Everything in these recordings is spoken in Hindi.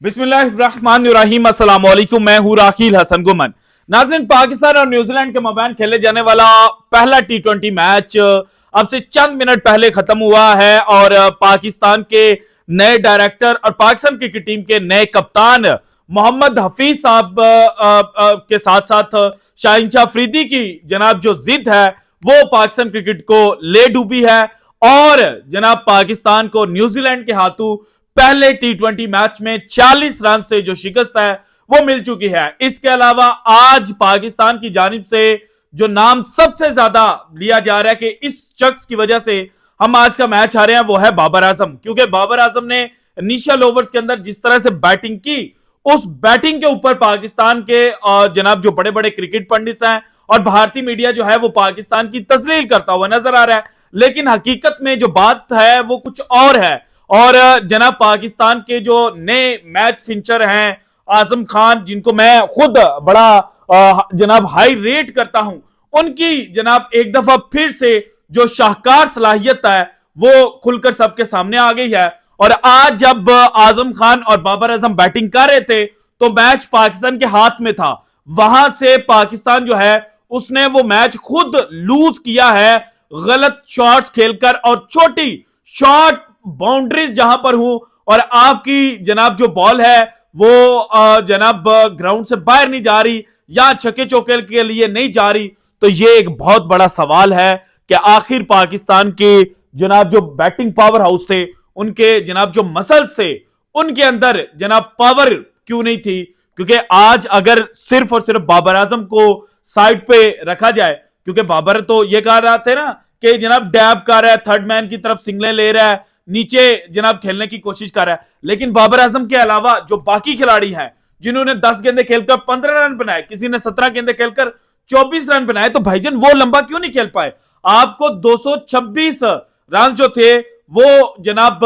बिस्मिल्लाहिर्रहमानिर्रहीम। अस्सलाम वालेकुम। मैं हूं राखील हसन गुमन। नाज़रीन, पाकिस्तान और न्यूजीलैंड के मबैन खेले जाने वाला पहला टी20 मैच अब से चंद मिनट पहले खत्म हुआ है और पाकिस्तान के नए डायरेक्टर और पाकिस्तान क्रिकेट टीम के नए कप्तान मोहम्मद हफीज साहब के साथ साथ शाहीन शाह अफरीदी की जनाब जो जिद है वो पाकिस्तान क्रिकेट को ले डूबी है और जनाब पाकिस्तान को न्यूजीलैंड के हाथों पहले टी20 मैच में 40 रन से जो शिकस्त है वो मिल चुकी है। इसके अलावा आज पाकिस्तान की जानिब से जो नाम सबसे ज्यादा लिया जा रहा है कि इस शख्स की वजह से हम आज का मैच हारे हैं वो है बाबर आजम, क्योंकि बाबर आजम ने इनिशियल ओवर्स के अंदर जिस तरह से बैटिंग की उस बैटिंग के ऊपर पाकिस्तान के जनाब जो बड़े बड़े क्रिकेट पंडित हैं और भारतीय मीडिया जो है वो पाकिस्तान की तजलील करता हुआ नजर आ रहा है, लेकिन हकीकत में जो बात है वो कुछ और है। और जनाब पाकिस्तान के जो नए मैच फिंचर हैं आजम खान, जिनको मैं खुद बड़ा जनाब हाई रेट करता हूं, उनकी जनाब एक दफा फिर से जो शाहकार सलाहियत है वो खुलकर सबके सामने आ गई है। और आज जब आजम खान और बाबर आजम बैटिंग कर रहे थे तो मैच पाकिस्तान के हाथ में था। वहां से पाकिस्तान जो है उसने वो मैच खुद लूज किया है गलत शॉट्स खेलकर और छोटी शॉर्ट बाउंड्रीज जहां पर हूं और आपकी जनाब जो बॉल है वो जनाब ग्राउंड से बाहर नहीं जा रही या छक्के चौके के लिए नहीं जा रही, तो ये एक बहुत बड़ा सवाल है कि आखिर पाकिस्तान के जनाब जो बैटिंग पावर हाउस थे, उनके जनाब जो मसल्स थे, उनके अंदर जनाब पावर क्यों नहीं थी। क्योंकि आज अगर सिर्फ और सिर्फ बाबर आजम को साइड पे रखा जाए, क्योंकि बाबर तो ये कह रहा थे ना कि जनाब डैब कर रहा है, थर्ड मैन की तरफ सिंगलें ले रहा है, नीचे जनाब खेलने की कोशिश कर रहा है, लेकिन बाबर आजम के अलावा जो बाकी खिलाड़ी हैं जिन्होंने 10 गेंदे खेलकर 15 रन बनाए, किसी ने 17 गेंदे खेलकर 24 रन बनाए, तो भाईजान वो लंबा क्यों नहीं खेल पाए। आपको 226 रन जो थे वो जनाब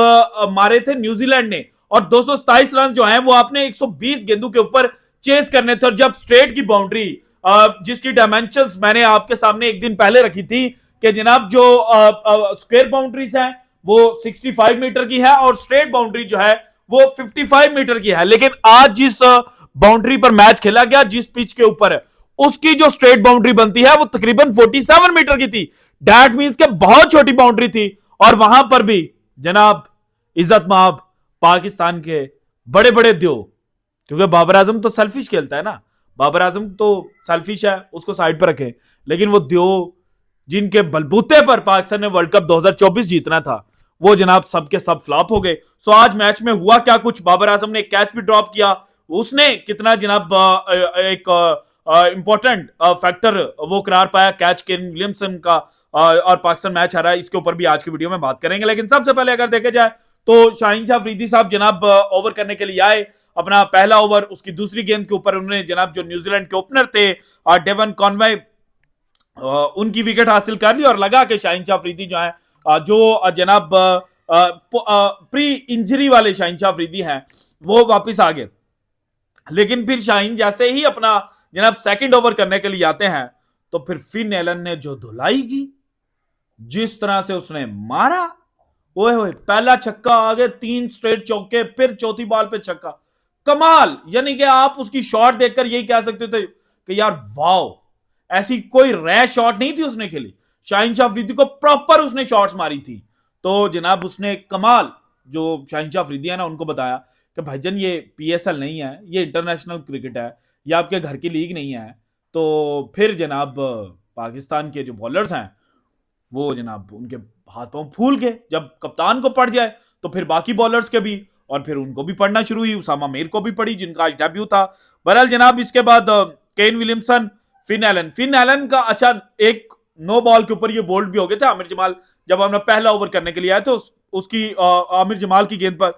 मारे थे न्यूजीलैंड ने और 227 रन जो हैं वो आपने 120 गेंदों के ऊपर चेस करने थे। और जब स्ट्रेट की बाउंड्री जिसकी डायमेंशंस मैंने आपके सामने एक दिन पहले रखी थी कि जनाब जो स्क्वायर बाउंड्रीज हैं वो 65 मीटर की है और स्ट्रेट बाउंड्री जो है वो 55 मीटर की है, लेकिन आज जिस बाउंड्री पर मैच खेला गया, जिस पिच के ऊपर उसकी जो स्ट्रेट बाउंड्री बनती है वो तकरीबन 47 मीटर की थी। दैट मींस के बहुत छोटी बाउंड्री थी और वहां पर भी जनाब इज्जत माब पाकिस्तान के बड़े बड़े द्यो, क्योंकि बाबर आजम तो सेल्फिश खेलता है ना, बाबर आजम तो सेल्फिश है, उसको साइड पर रखें, लेकिन वो द्यो जिनके बलबूते पर पाकिस्तान ने वर्ल्ड कप 2024 जीतना था वो जनाब सबके सब फ्लॉप हो गए। सो आज मैच में हुआ क्या कुछ, बाबर आजम ने एक कैच भी ड्रॉप किया, उसने कितना जनाब एक इंपॉर्टेंट फैक्टर वो करार पाया कैच केन विलियमसन का और पाकिस्तान मैच हारा। इसके ऊपर भी आज की वीडियो में बात करेंगे, लेकिन सबसे पहले अगर देखा जाए तो शाहीन शाह अफरीदी साहब जनाब ओवर करने के लिए आए। अपना पहला ओवर उसकी दूसरी गेंद के ऊपर उन्होंने जनाब जो न्यूजीलैंड के ओपनर थे डेवन कॉनवे उनकी विकेट हासिल कर ली और लगा कि शाहीन शाह अफरीदी जो है जो जनाब प्री इंजरी वाले शाहीन शाह अफरीदी हैं वो वापस आ गए। लेकिन फिर शाहीन जैसे ही अपना जनाब सेकंड ओवर करने के लिए आते हैं तो फिर फिन एलन ने जो धुलाई की, जिस तरह से उसने मारा, ओए होए, पहला छक्का आगे 3 स्ट्रेट चौके, फिर चौथी बॉल पे छक्का, कमाल। यानी कि आप उसकी शॉट देखकर यही कह सकते थे कि यार वाओ, ऐसी कोई रैश शॉट नहीं थी उसने खेली। शाहीन शाह अफरीदी को प्रॉपर उसने शॉट्स मारी थी। तो जनाब उसने कमाल जो शाहीन शाह अफरीदी है ना उनको बताया कि भाईजान ये पीएसएल नहीं है, ये इंटरनेशनल क्रिकेट है, ये आपके घर की लीग नहीं है। तो फिर जनाब पाकिस्तान के जो बॉलर्स हैं वो जनाब उनके हाथ पांव फूल गए। जब कप्तान को पड़ जाए तो फिर बाकी बॉलर्स के भी, और फिर उनको भी पढ़ना शुरू हुई, उसामा मीर को भी पड़ी जिनका आज डेब्यू था। बहरहाल जनाब इसके बाद केन विलियमसन, फिन एलन का अच्छा एक नो बॉल के ऊपर ये बोल्ड भी हो गए थे। आमिर जमाल जब हमने पहला ओवर करने के लिए आए तो उसकी आमिर जमाल की गेंद पर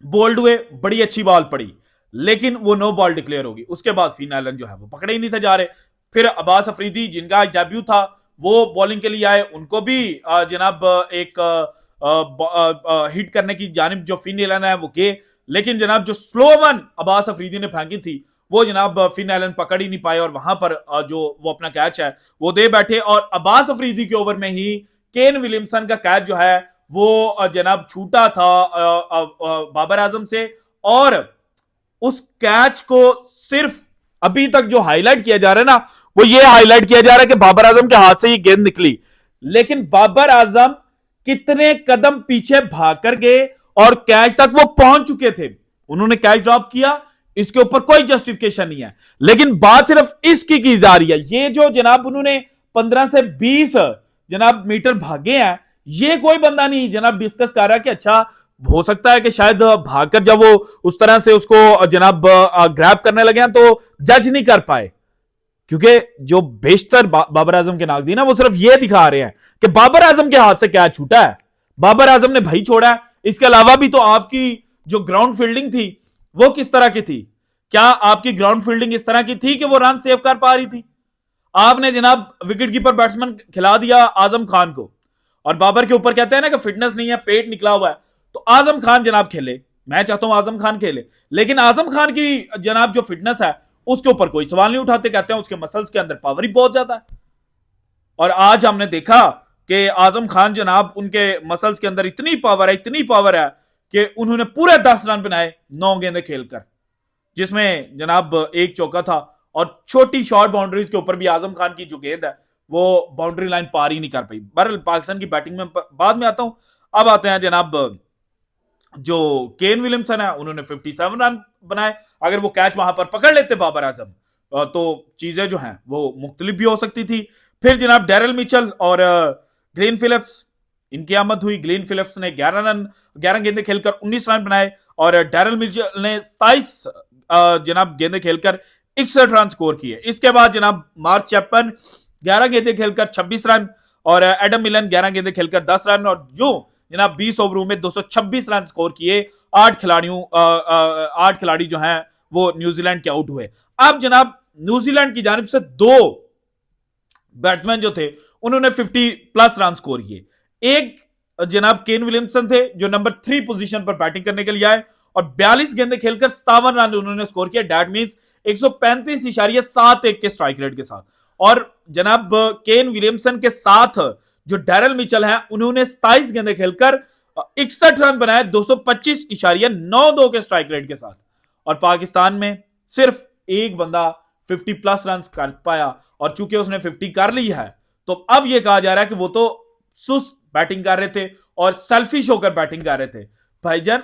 बोल्ड हुए, बड़ी अच्छी बॉल पड़ी, लेकिन वो नो बॉल डिक्लेयर होगी। उसके बाद फिन एलन जो है वो पकड़े ही नहीं थे जा रहे। फिर अब्बास अफरीदी जिनका डेब्यू था वो बॉलिंग के लिए आए, उनको भी जनाब एक हिट करने की जानिब जो फिन एलन है वो गए, लेकिन जनाब जो स्लो वन अब्बास अफरीदी ने फेंकी थी वो जनाब फिन एलन पकड़ ही नहीं पाए और वहां पर जो वो अपना कैच है वो दे बैठे। और अब्बास अफरीदी के ओवर में ही केन विलियमसन का कैच जो है वो जनाब छूटा था बाबर आजम से और उस कैच को सिर्फ अभी तक जो हाईलाइट किया जा रहा है ना, वो ये हाईलाइट किया जा रहा है कि बाबर आजम के हाथ से ये गेंद निकली, लेकिन बाबर आजम कितने कदम पीछे भाग कर गए और कैच तक वो पहुंच चुके थे। उन्होंने कैच ड्रॉप किया, इसके ऊपर कोई जस्टिफिकेशन नहीं है, लेकिन बात सिर्फ इसकी की जा रही है। ये जो जनाब उन्होंने 15 से 20 जनाब मीटर भागे हैं, ये कोई बंदा नहीं जनाब डिस्कस कर रहा है कि अच्छा हो सकता है कि शायद भागकर जब वो उस तरह से उसको जनाब ग्रैब करने लगे हैं तो जज नहीं कर पाए, क्योंकि जो बेशतर बाबर आजम के नाकदीन है वो सिर्फ ये दिखा रहे हैं कि बाबर आजम के हाथ से क्या छूटा है, बाबर आजम ने भाई छोड़ा है। इसके अलावा भी तो आपकी जो ग्राउंड फील्डिंग थी वो किस तरह की थी? क्या आपकी ग्राउंड फील्डिंग इस तरह की थी कि वो रन सेव कर पा रही थी? आपने जनाब विकेट कीपर बैट्समैन खिला दिया आजम खान को, और बाबर के ऊपर कहते हैं ना कि फिटनेस नहीं है, पेट निकला हुआ है, तो आजम खान जनाब खेले। मैं चाहता हूं आजम खान खेले, लेकिन आजम खान की जनाब जो फिटनेस है उसके ऊपर कोई सवाल नहीं उठाते, कहते हैं उसके मसल्स के अंदर पावर ही बहुत ज्यादा है। और आज हमने देखा कि आजम खान जनाब उनके मसल्स के अंदर इतनी पावर है कि उन्होंने पूरे 10 रन बनाए 9 गेंदें खेलकर, जिसमें जनाब एक चौका था, और छोटी शॉर्ट बाउंड्रीज के ऊपर भी आजम खान की जो गेंद है वो बाउंड्री लाइन पार ही नहीं कर पाई। बहरहाल पाकिस्तान की बैटिंग में बाद में आता हूं। अब आते हैं जनाब जो केन विलियमसन है, उन्होंने 57 रन बनाए। अगर वो कैच वहां पर पकड़ लेते बाबर आजम तो चीजें जो हैं वो मुख्तलिफ भी हो सकती थी। फिर जनाब डैरल मिचेल और ग्लेन फिलिप्स, इनकी आमद हुई। ग्लेन फिलिप्स ने 11 गेंदें खेलकर 19 रन बनाए, और डैरल मिचेल ने 27 जनाब गेंदें खेलकर 61 रन स्कोर किए। इसके बाद जनाब मार्क चैपमैन 11 गेंदें खेलकर 26 रन, और एडम मिलन 11 गेंदें खेलकर 10 रन, और जो जनाब 20 ओवरों में 226 रन स्कोर किए। 8 खिलाड़ी जो हैं वो न्यूजीलैंड के आउट हुए। अब जनाब न्यूजीलैंड की जानिब से 2 बैट्समैन जो थे उन्होंने 50+ रन स्कोर किए। एक जनाब केन विलियमसन थे जो नंबर 3 पोजीशन पर बैटिंग करने के लिए आए, और 42 गेंदें खेलकर 57 रन उन्होंने स्कोर किया। दैट मींस 135.71 के स्ट्राइक रेट के साथ। और जनाब केन विलियमसन के साथ जो डैरल मिचेल हैं उन्होंने 27 गेंदें खेलकर 61 रन बनाए 225.92 के स्ट्राइक रेट के साथ। और पाकिस्तान में सिर्फ एक बंदा 50+ रन कर पाया, और चूंकि उसने 50 कर ली है तो अब यह कहा जा रहा है कि वो तो सुस्त बैटिंग कर रहे थे और सेल्फिश होकर बैटिंग कर रहे थे। भाईजान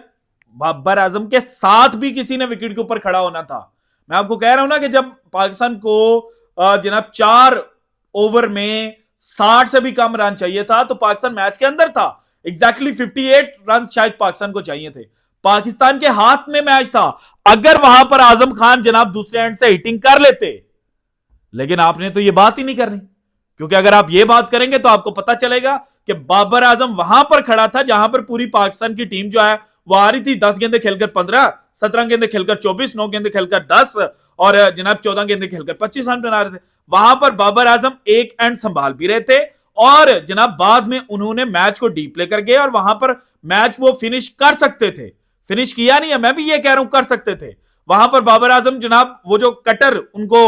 बाबर आजम के साथ भी किसी ने विकेट के ऊपर खड़ा होना था। मैं आपको कह रहा हूं ना कि जब पाकिस्तान को जनाब 4 ओवर में 60 से भी कम रन चाहिए था तो पाकिस्तान मैच के अंदर था। एग्जैक्टली 58 रन शायद पाकिस्तान को चाहिए थे। पाकिस्तान के हाथ में मैच था अगर वहां पर आजम खान जनाब दूसरे एंड से हिटिंग कर लेते, लेकिन आपने तो यह बात ही नहीं करनी, क्योंकि अगर आप यह बात करेंगे तो आपको पता चलेगा कि बाबर आजम वहां पर खड़ा था जहां पर पूरी पाकिस्तान की टीम जो है वो आ रही थी 10 गेंदें खेलकर 15, 17 गेंदें खेलकर 24, 9 गेंदें खेलकर 10 और जनाब 14 गेंदें खेलकर 25 रन बना रहे थे। वहां पर बाबर आजम एक एंड संभाल भी रहे थे, और जनाब बाद में उन्होंने मैच को डीप लेकर गए और वहां पर मैच वो फिनिश कर सकते थे। फिनिश किया नहीं है, मैं भी ये कह रहा हूं कर सकते थे। वहां पर बाबर आजम जनाब वो जो कटर उनको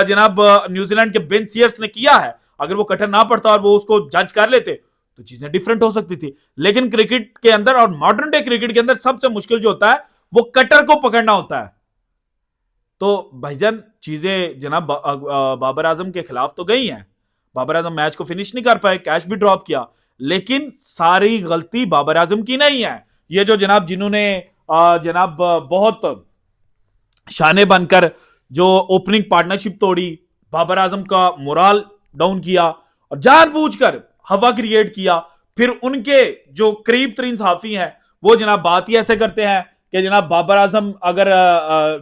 जनाब न्यूजीलैंड के बेन सीयर्स ने किया है, अगर वो कटर ना पड़ता और वो उसको जज कर लेते तो चीजें डिफरेंट हो सकती थी। लेकिन क्रिकेट के अंदर और मॉडर्न डे क्रिकेट के अंदर सबसे मुश्किल जो होता है वो कटर को पकड़ना होता है। तो भाईजान चीजें जनाब बाबर आजम के खिलाफ तो गई हैं। बाबर आजम मैच को फिनिश नहीं कर पाए, कैच भी ड्रॉप किया, लेकिन सारी गलती बाबर आजम की नहीं है। ये जो जनाब जिन्होंने जनाब बहुत शाने बनकर जो ओपनिंग पार्टनरशिप तोड़ी, बाबर आजम का मोराल डाउन किया और जानबूझकर हवा क्रिएट किया, फिर उनके जो करीब तरीन साफी हैं वो जनाब बात ही ऐसे करते हैं कि जनाब बाबर आजम अगर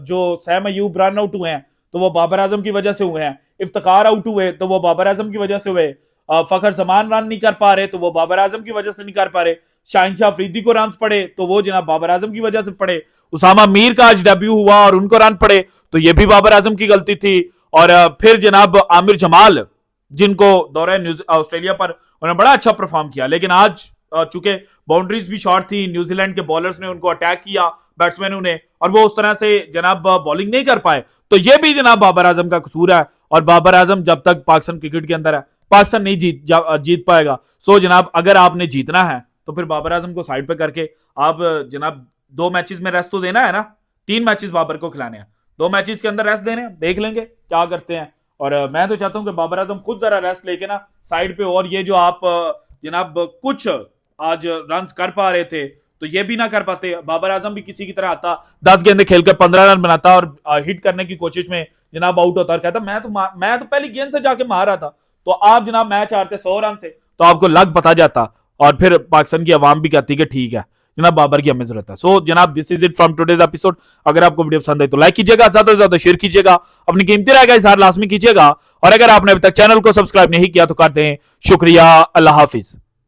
जो सैम अयूब रन आउट हुए हैं तो वो बाबर आजम की वजह से हुए हैं, इफ्तिखार आउट हुए तो वो बाबर आजम की वजह से हुए, फखर जमान रन नहीं कर पा रहे तो वो बाबर आजम की वजह से नहीं कर पा रहे, शाहिनशाह अफरीदी को रन पड़े तो वो जनाब बाबर आजम की वजह से पड़े, उसामा मीर का आज डेब्यू हुआ और उनको रन पड़े तो ये भी बाबर आजम की गलती थी। और फिर जनाब आमिर जमाल जिनको दौरे ऑस्ट्रेलिया पर उन्होंने बड़ा अच्छा परफॉर्म किया, लेकिन आज चूंकि बाउंड्रीज भी शॉर्ट थी, न्यूजीलैंड के बॉलर्स ने उनको अटैक किया, बैट्समैनों ने, और वो उस तरह से जनाब बॉलिंग नहीं कर पाए, तो ये भी जनाब बाबर आजम का कसूर है। और बाबर आजम जब तक पाकिस्तान क्रिकेट के अंदर है पाकिस्तान नहीं जीत पाएगा। सो जनाब अगर आपने जीतना है तो फिर बाबर आजम को साइड पे करके आप जनाब 2 मैचेस में रेस्ट तो देना है ना, 3 मैचेस बाबर को खिलाने हैं, 2 मैचेस के अंदर रेस्ट देने हैं, देख लेंगे क्या करते हैं। और मैं तो चाहता हूं कि बाबर आजम खुद जरा रेस्ट लेके ना साइड पे, और ये जो आप जनाब कुछ आज रन कर पा रहे थे तो ये भी ना कर पाते। बाबर आजम भी किसी की तरह आता, 10 गेंदें खेलकर 15 रन बनाता और हिट करने की कोशिश में जनाब आउट होता और कहता मैं तो पहली गेंद से जाके मार रहा था। तो आप जनाब मैच हारते 100 रन से तो आपको लग पता जाता, और फिर पाकिस्तान की आवाम भी कहती कि ठीक है जनाब बाबर की हमें जरूरत है। सो जनाब this is it from today's episode. अगर आपको वीडियो पसंद आई तो लाइक कीजिएगा, ज्यादा से ज्यादा शेयर कीजिएगा, अपनी कीमती राय का इजहार लाजमी कीजिएगा, और अगर आपने अभी तक चैनल को सब्सक्राइब नहीं किया तो कर दें। शुक्रिया, अल्लाह हाफिज।